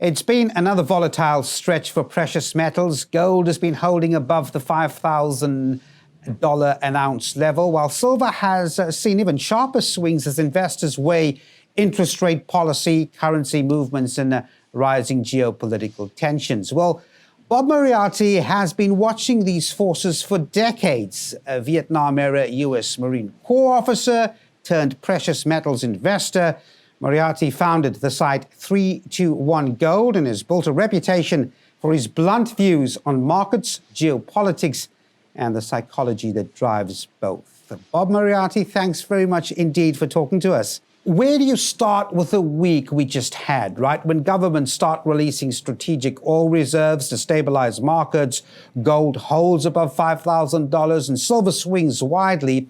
It's been another volatile stretch for precious metals. Gold has been holding above the $5,000 an ounce level, while silver has seen even sharper swings as investors weigh interest rate policy, currency movements, and rising geopolitical tensions. Well, Bob Moriarty has been watching these forces for decades. A Vietnam-era U.S. Marine Corps officer turned precious metals investor, Moriarty founded the site 321 Gold and has built a reputation for his blunt views on markets, geopolitics, and the psychology that drives both. Bob Moriarty, thanks very much indeed for talking to us. Where do you start with the week we just had, right? When governments start releasing strategic oil reserves to stabilize markets, gold holds above $5,000 and silver swings widely.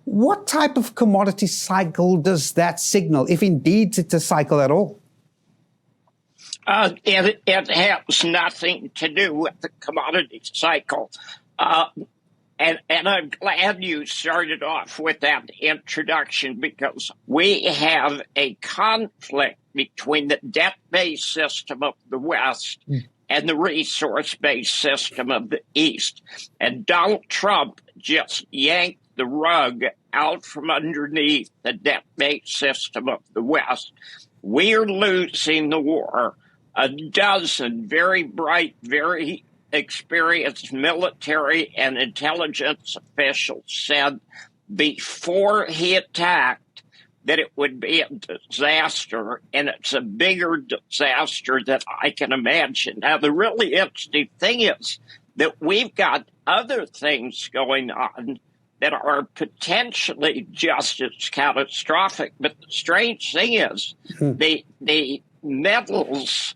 What type of commodity cycle does that signal, if indeed it's a cycle at all? It has nothing to do with the commodity cycle. And I'm glad you started off with that introduction, because we have a conflict between the debt-based system of the West and the resource-based system of the East. And Donald Trump just yanked the rug out from underneath the debt-based system of the West. We're losing the war. A dozen very bright, very experienced military and intelligence officials said before he attacked that it would be a disaster, and it's a bigger disaster than I can imagine. Now, the really interesting thing is that we've got other things going on that are potentially just as catastrophic. But the strange thing is the metals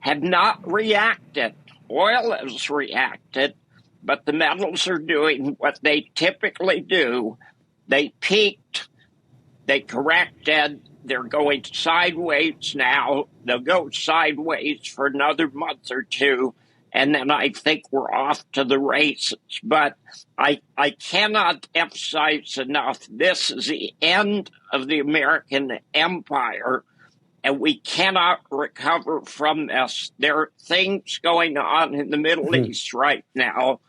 have not reacted. Oil has reacted, but the metals are doing what they typically do. They peaked, they corrected, they're going sideways now. They'll go sideways for another month or two, and then I think we're off to the races. But I cannot emphasize enough, this is the end of the American empire, and we cannot recover from this. There are things going on in the Middle East right now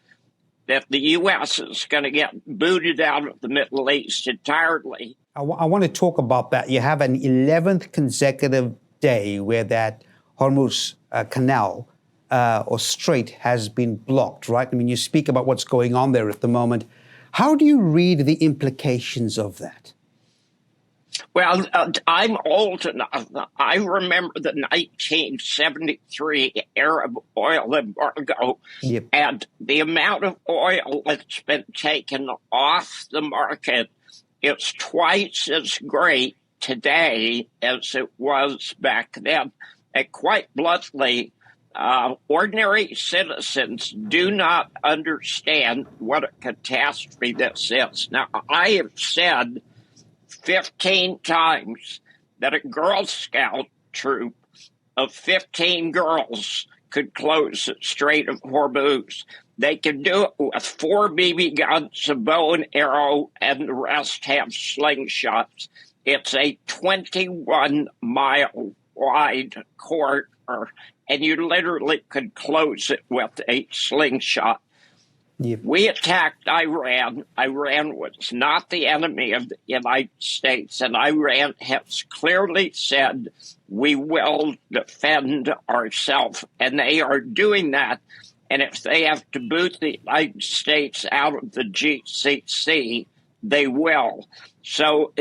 that the U.S. is going to get booted out of the Middle East entirely. I want to talk about that. You have an 11th consecutive day where that Hormuz Canal or Strait has been blocked, right? I mean, you speak about what's going on there at the moment. How do you read the implications of that? Well, I'm old enough. I remember the 1973 Arab oil embargo, and the amount of oil that's been taken off the market is twice as great today as it was back then. And quite bluntly, ordinary citizens do not understand what a catastrophe this is. Now, I have said 15 times that a Girl Scout troop of 15 girls could close the Strait of Hormuz. They can do it with 4 BB guns, a bow and arrow, and the rest have slingshots. It's a 21-mile wide corridor, and you literally could close it with a slingshot. Yep. We attacked Iran. Iran was not the enemy of the United States, and Iran has clearly said we will defend ourselves, and they are doing that. And if they have to boot the United States out of the GCC, they will. So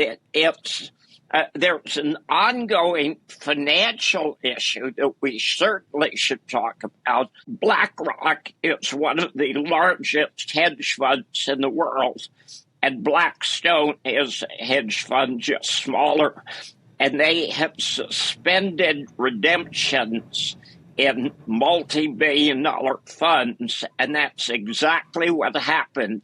there's an ongoing financial issue that we certainly should talk about. BlackRock is one of the largest hedge funds in the world, and Blackstone is a hedge fund just smaller, and they have suspended redemptions in multi-billion-dollar funds, and that's exactly what happened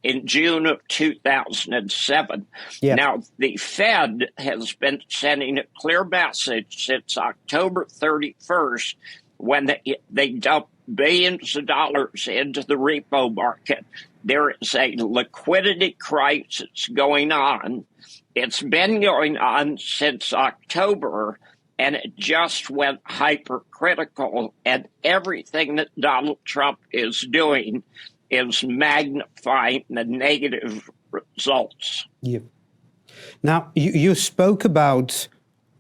in June of 2007. Yeah. Now, the Fed has been sending a clear message since October 31st when they dumped billions of dollars into the repo market. There is a liquidity crisis going on. It's been going on since October, and it just went hypercritical, and everything that Donald Trump is doing is magnifying the negative results. Yeah. Now, you spoke about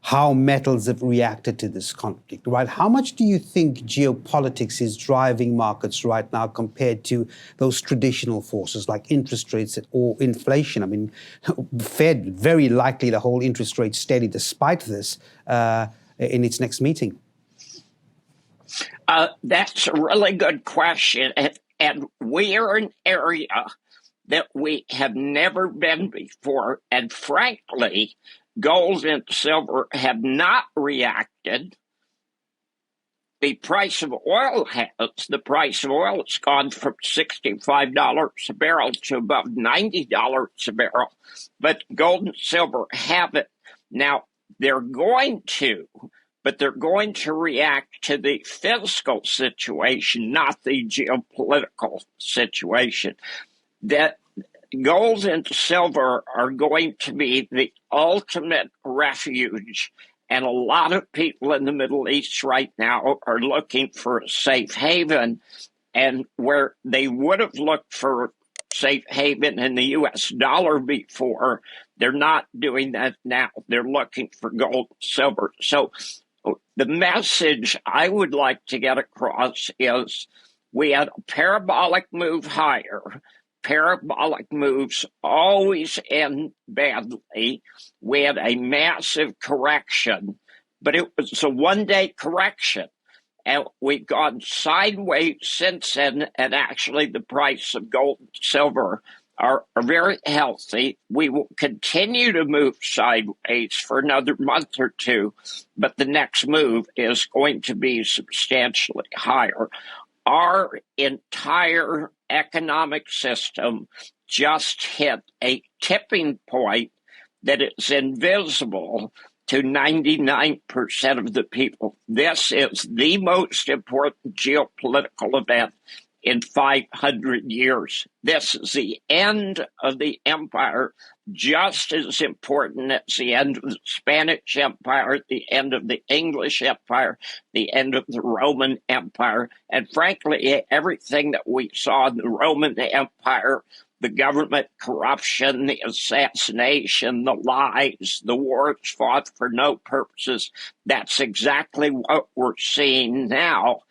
how metals have reacted to this conflict, right? How much do you think geopolitics is driving markets right now compared to those traditional forces like interest rates or inflation? I mean, Fed very likely to hold interest rates steady despite this in its next meeting. That's a really good question. And we are an area that we have never been before. And frankly, gold and silver have not reacted. The price of oil has. The price of oil has gone from $65 a barrel to above $90 a barrel. But gold and silver haven't. Now, they're going to react to the fiscal situation, not the geopolitical situation. That gold and silver are going to be the ultimate refuge. And a lot of people in the Middle East right now are looking for a safe haven. And where they would have looked for safe haven in the U.S. dollar before, they're not doing that now. They're looking for gold and silver. So the message I would like to get across is we had a parabolic move higher. Parabolic moves always end badly. We had a massive correction, but it was a one-day correction. And we've gone sideways since then, and actually the price of gold and silver are very healthy. We will continue to move sideways for another month or two, but the next move is going to be substantially higher. Our entire economic system just hit a tipping point that is invisible to 99% of the people. This is the most important geopolitical event in 500 years. This is the end of the empire, just as important as the end of the Spanish Empire, the end of the English Empire, the end of the Roman Empire. And frankly, everything that we saw in the Roman Empire, the government corruption, the assassination, the lies, the wars fought for no purposes, that's exactly what we're seeing now.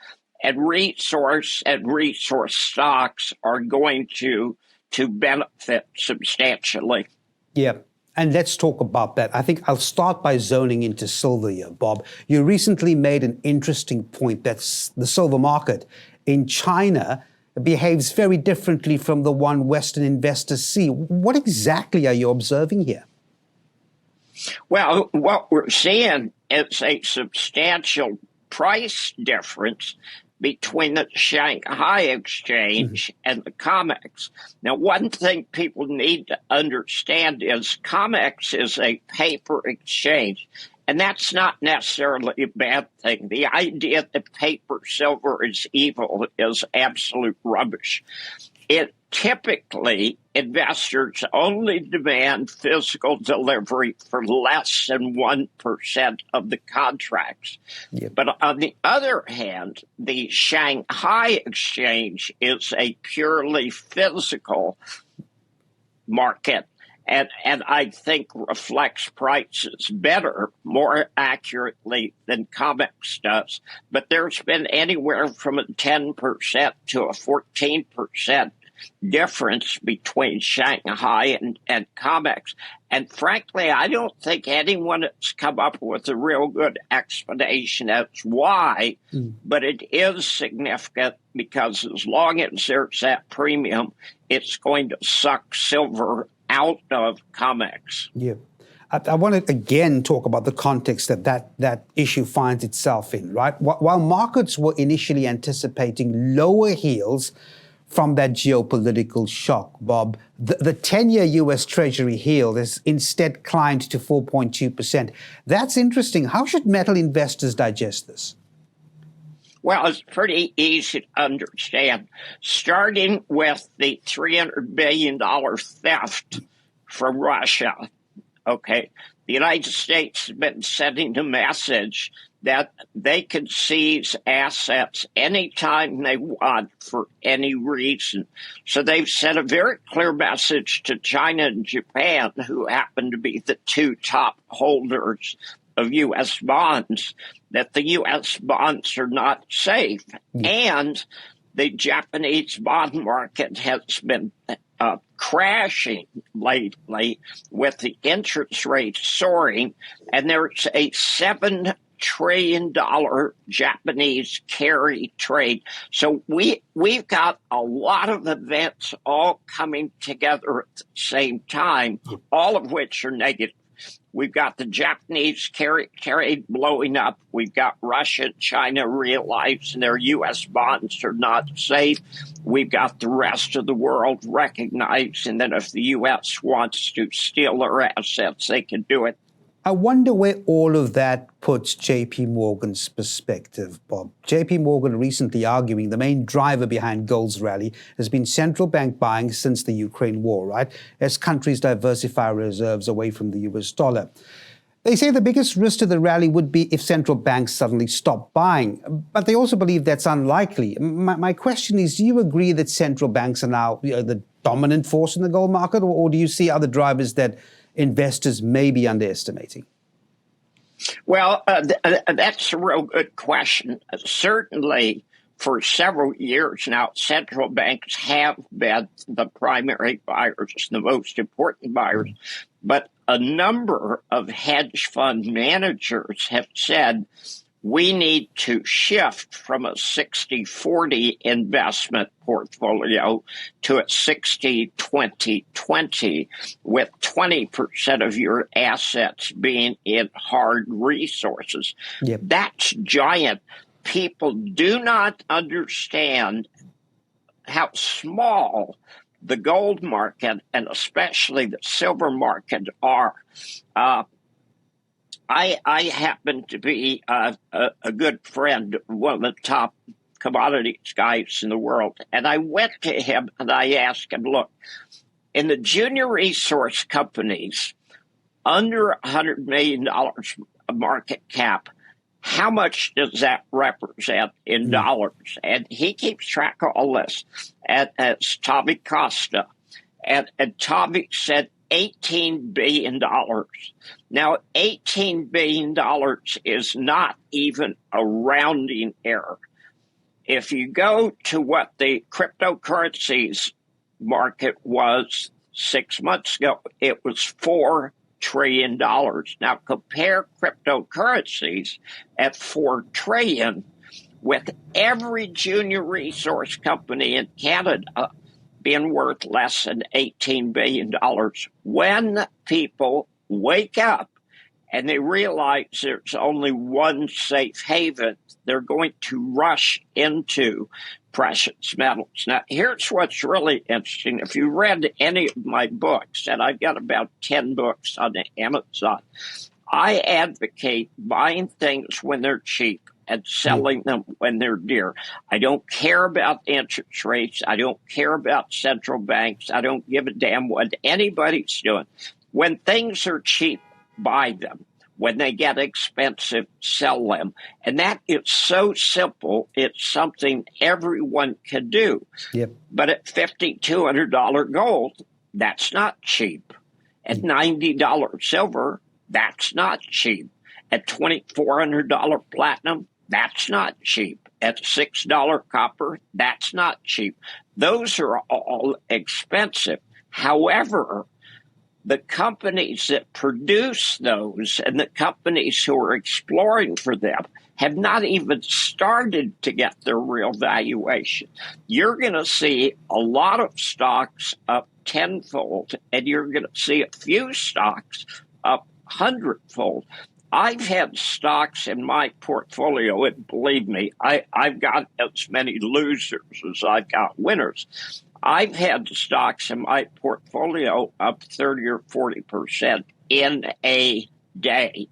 And resource stocks are going to benefit substantially. Yeah. And let's talk about that. I think I'll start by zoning into silver here, Bob. You recently made an interesting point that the silver market in China behaves very differently from the one Western investors see. What exactly are you observing here? Well, what we're seeing is a substantial price difference between the Shanghai exchange and the Comex. Now, one thing people need to understand is Comex is a paper exchange, and that's not necessarily a bad thing. The idea that paper silver is evil is absolute rubbish. Typically, investors only demand physical delivery for less than 1% of the contracts. Yep. But on the other hand, the Shanghai exchange is a purely physical market, and I think reflects prices better, more accurately than Comex does. But there's been anywhere from a 10% to a 14% difference between Shanghai and Comex. And frankly, I don't think anyone has come up with a real good explanation as why, but it is significant because as long as there's that premium, it's going to suck silver out of Comex. Yeah. I want to again talk about the context that issue finds itself in, right? While markets were initially anticipating lower yields from that geopolitical shock, Bob, the 10-year U.S. Treasury yield has instead climbed to 4.2%. That's interesting. How should metal investors digest this? Well, it's pretty easy to understand. Starting with the $300 billion theft from Russia, Okay. The United States has been sending a message that they can seize assets anytime they want for any reason. So they've sent a very clear message to China and Japan, who happen to be the two top holders of U.S. bonds, that the U.S. bonds are not safe. And the Japanese bond market has been crashing lately with the interest rate soaring, and there's a $7 trillion Japanese carry trade. So we've got a lot of events all coming together at the same time, all of which are negative. We've got the Japanese carry blowing up. We've got Russia and China realizing their U.S. bonds are not safe. We've got the rest of the world recognizing that if the U.S. wants to steal their assets, they can do it. I wonder where all of that puts J.P. Morgan's perspective, Bob. J.P. Morgan recently arguing the main driver behind gold's rally has been central bank buying since the Ukraine war, right? As countries diversify reserves away from the US dollar. They say the biggest risk to the rally would be if central banks suddenly stop buying, but they also believe that's unlikely. My question is, do you agree that central banks are now the dominant force in the gold market, or do you see other drivers that investors may be underestimating? Well, that's a real good question. Certainly, for several years now, central banks have been the primary buyers, the most important buyers. But a number of hedge fund managers have said we need to shift from a 60-40 investment portfolio to a 60-20-20, with 20% of your assets being in hard resources. Yep. That's giant. People do not understand how small the gold market and especially the silver market are. I happen to be a good friend, one of the top commodities guys in the world. And I went to him and I asked him, look, in the junior resource companies, under $100 million market cap, how much does that represent in dollars? And he keeps track of all this. And it's Tommy Costa. And Tommy said $18 billion. Now, $18 billion is not even a rounding error. If you go to what the cryptocurrencies market was 6 months ago, it was $4 trillion. Now, compare cryptocurrencies at $4 trillion with every junior resource company in Canada being worth less than $18 billion. When people wake up and they realize there's only one safe haven, they're going to rush into precious metals. Now, here's what's really interesting. If you read any of my books, and I've got about 10 books on Amazon, I advocate buying things when they're cheap and selling them when they're dear. I don't care about interest rates. I don't care about central banks. I don't give a damn what anybody's doing. When things are cheap, buy them. When they get expensive, sell them. And that is so simple. It's something everyone can do. Yep. But at $5,200 gold, that's not cheap. At $90 silver, that's not cheap. At $2,400 platinum, that's not cheap. At $6 copper, that's not cheap. Those are all expensive. However, the companies that produce those and the companies who are exploring for them have not even started to get their real valuation. You're going to see a lot of stocks up tenfold, and you're going to see a few stocks up hundredfold. I've had stocks in my portfolio, and believe me, I've got as many losers as I've got winners. I've had stocks in my portfolio up 30 or 40% in a day,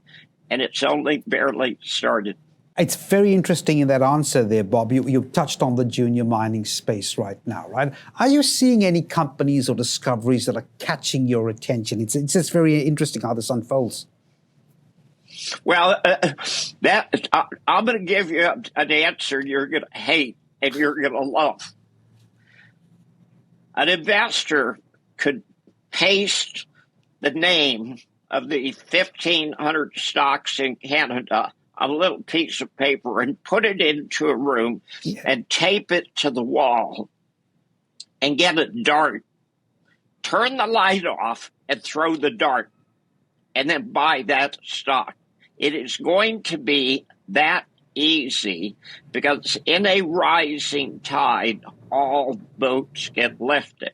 and it's only barely started. It's very interesting in that answer there, Bob. You touched on the junior mining space right now, right? Are you seeing any companies or discoveries that are catching your attention? It's just very interesting how this unfolds. Well, I'm going to give you an answer you're going to hate and you're going to love. An investor could paste the name of the 1,500 stocks in Canada on a little piece of paper and put it into a room and tape it to the wall and get a dart, turn the light off and throw the dart, and then buy that stock. It is going to be that easy because in a rising tide, all boats get lifted.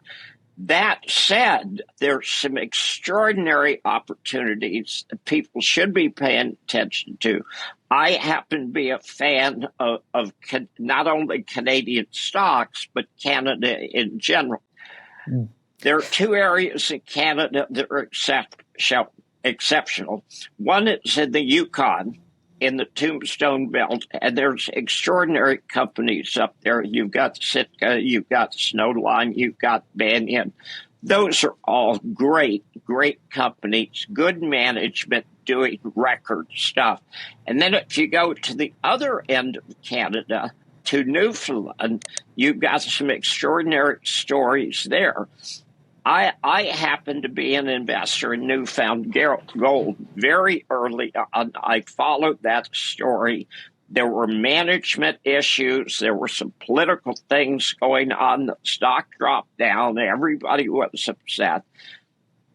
That said, there's some extraordinary opportunities that people should be paying attention to. I happen to be a fan of not only Canadian stocks, but Canada in general. There are two areas in Canada that are exceptional. One is in the Yukon, in the Tombstone Belt, and there's extraordinary companies up there. You've got Sitka, you've got Snowline, you've got Banyan. Those are all great, great companies, good management, doing record stuff. And then if you go to the other end of Canada, to Newfoundland, you've got some extraordinary stories there. I happen to be an investor in Newfound Gold very early on. I followed that story. There were management issues. There were some political things going on. The stock dropped down. Everybody was upset.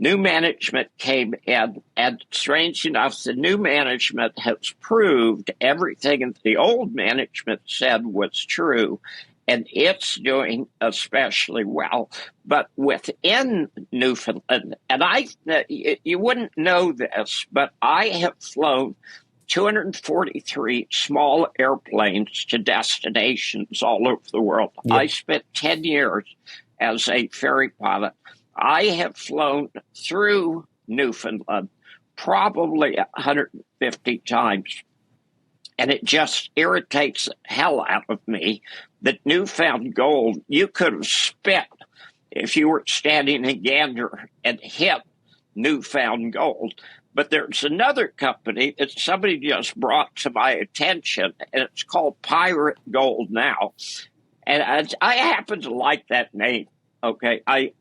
New management came in, and strange enough, the new management has proved everything the old management said was true. And it's doing especially well. But within Newfoundland, and you wouldn't know this, but I have flown 243 small airplanes to destinations all over the world. Yeah. I spent 10 years as a ferry pilot. I have flown through Newfoundland probably 150 times. And it just irritates the hell out of me that Newfound Gold, you could have spit if you were standing in Gander and hit Newfound Gold. But there's another company that somebody just brought to my attention, and it's called Pirate Gold now. And I happen to like that name. Okay, I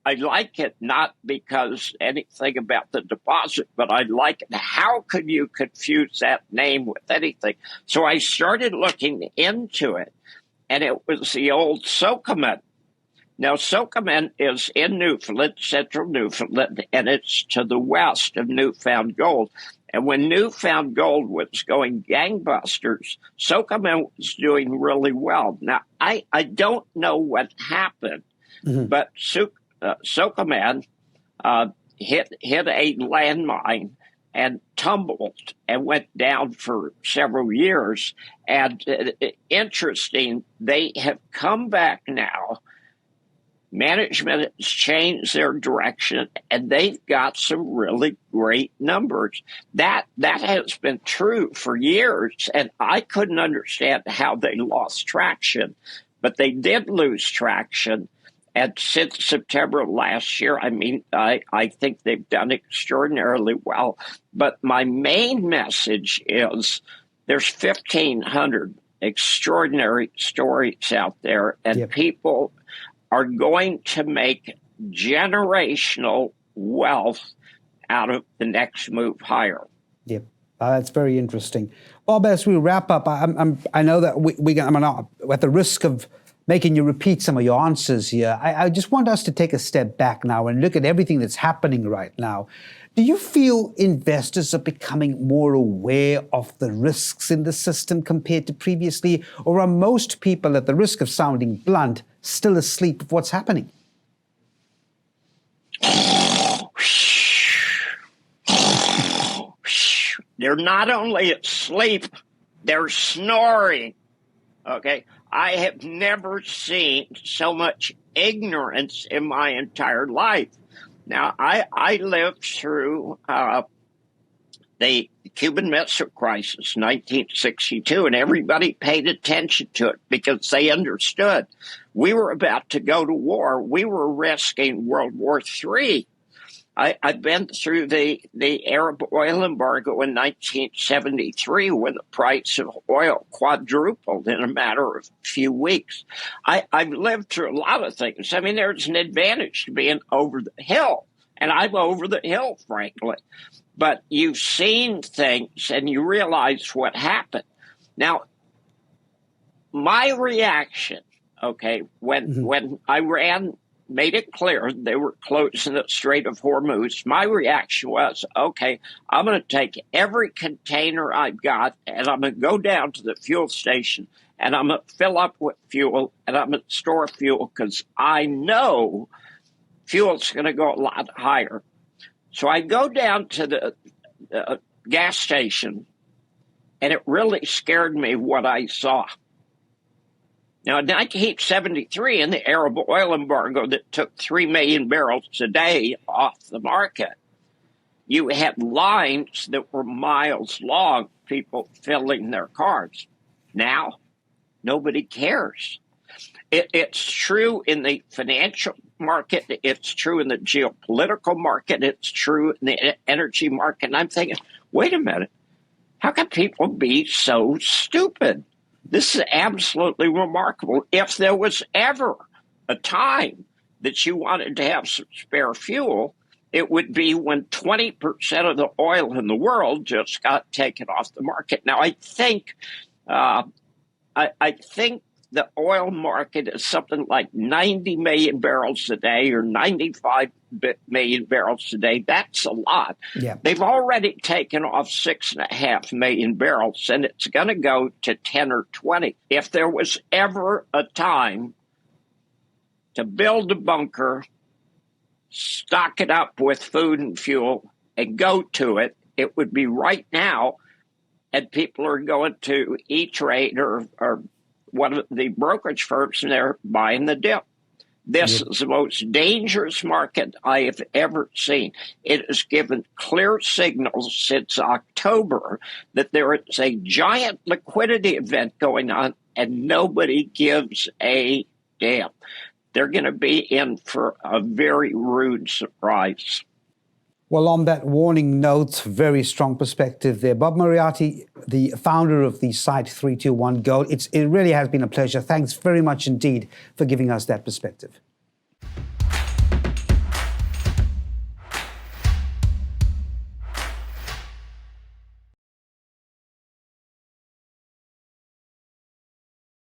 like it not because anything about the deposit, but I like it. How could you confuse that name with anything? So I started looking into it, and it was the old Sokomen. Now, Sokomen is in Newfoundland, central Newfoundland, and it's to the west of Newfound Gold. And when Newfound Gold was going gangbusters, Sokomen was doing really well. Now, I don't know what happened. Mm-hmm. But Sokomen hit a landmine and tumbled and went down for several years. And interesting, they have come back now. Management has changed their direction, and they've got some really great numbers. That has been true for years, and I couldn't understand how they lost traction, but they did lose traction. And since September of last year, I think they've done extraordinarily well. But my main message is there's 1,500 extraordinary stories out there, and people are going to make generational wealth out of the next move higher. Yep. That's very interesting. Bob, as we wrap up, I know that I'm at the risk of making you repeat some of your answers here. I just want us to take a step back now and look at everything that's happening right now. Do you feel investors are becoming more aware of the risks in the system compared to previously? Or are most people, at the risk of sounding blunt, still asleep of what's happening? They're not only asleep, they're snoring. Okay? I have never seen so much ignorance in my entire life. Now, I lived through the the Cuban Missile Crisis, 1962, and everybody paid attention to it because they understood we were about to go to war. We were risking World War III. I've been through the Arab oil embargo in 1973 when the price of oil quadrupled in a matter of a few weeks. I've lived through a lot of things. I mean, there's an advantage to being over the hill, and I'm over the hill, frankly. But you've seen things and you realize what happened. Now, my reaction, okay, when Iran made it clear they were closing the Strait of Hormuz, my reaction was, okay, I'm going to take every container I've got and I'm going to go down to the fuel station and I'm going to fill up with fuel and I'm going to store fuel because I know fuel's going to go a lot higher. So I go down to the gas station and it really scared me what I saw. Now, in 1973, in the Arab oil embargo that took 3 million barrels a day off the market, you had lines that were miles long, people filling their cars. Now, nobody cares. It's true in the financial market. It's true in the geopolitical market. It's true in the energy market. And I'm thinking, wait a minute, how can people be so stupid? This is absolutely remarkable. If there was ever a time that you wanted to have some spare fuel, it would be when 20% of the oil in the world just got taken off the market. Now, I think the oil market is something like 90 million barrels a day or 95 million barrels a day. That's a lot. Yeah. They've already taken off 6.5 million barrels, and it's going to go to 10 or 20. If there was ever a time to build a bunker, stock it up with food and fuel, and go to it, it would be right now. And people are going to E-Trade or one of the brokerage firms, and they're buying the dip. This is the most dangerous market I have ever seen. It has given clear signals since October that there is a giant liquidity event going on, and nobody gives a damn. They're going to be in for a very rude surprise. Well, on that warning note, very strong perspective there. Bob Moriarty, the founder of the site 321 Gold. It really has been a pleasure. Thanks very much indeed for giving us that perspective.